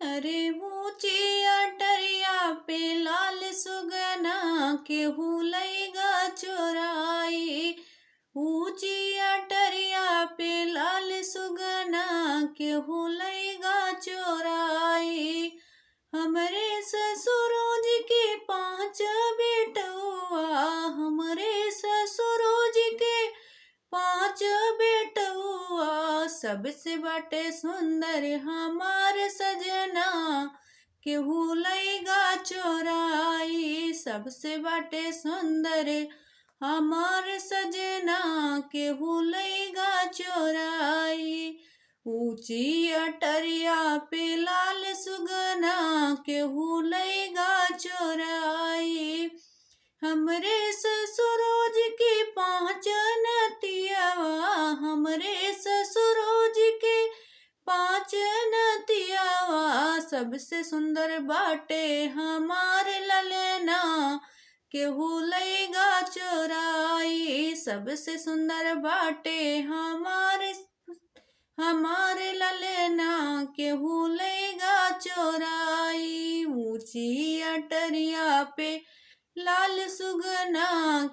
अरे ऊंची अटरिया पे लाल सुगना केहू लैगा चोराई। ऊंची अटरिया पे लाल सुगना केहू लैगा चोराई। हमरे ससुरोज के 5 बेटुआ, हमरे ससुरोज के 5 बेटुआ, सबसे बाटे सुंदर हमार सजना केहू लैगा चोराई। सबसे बाटे सुंदर हमार सजना केहू लैगा चोराई। ऊंची अटरिया पे लाल सुगना केहू लैगा चोराई। हमरे ससुरोज के 5 नतियावा, हमरे ससुरोज के 5 नतियावा, सबसे सुंदर बाटे हमार ललना केहू लैगा चोराई। सबसे सुंदर बाटे हमार ललना केहू लैगा चोराई। ऊंची अटरिया पे लाल सुगना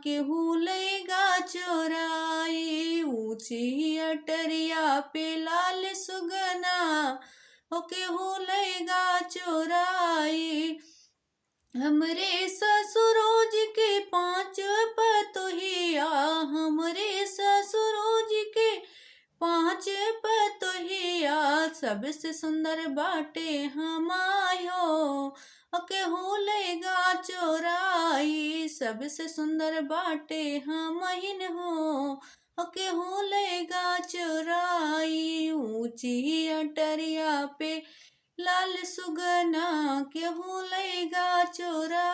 केहू लैगा चोराई। ऊंची अटरिया पे लाल सुगना ओ केहू लैगा चोराई। हमरे ससुरोज के 5 पतोहिया, हमरे ससुरोज के 5 पतोहिया, सबसे सुंदर बाटे हमायो केहू लैगा चोराई। सबसे सुंदर बाटे हमहिन हो केहू लैगा चोराई। ऊंची अटरिया पे लाल सुगना केहू लैगा चोराई।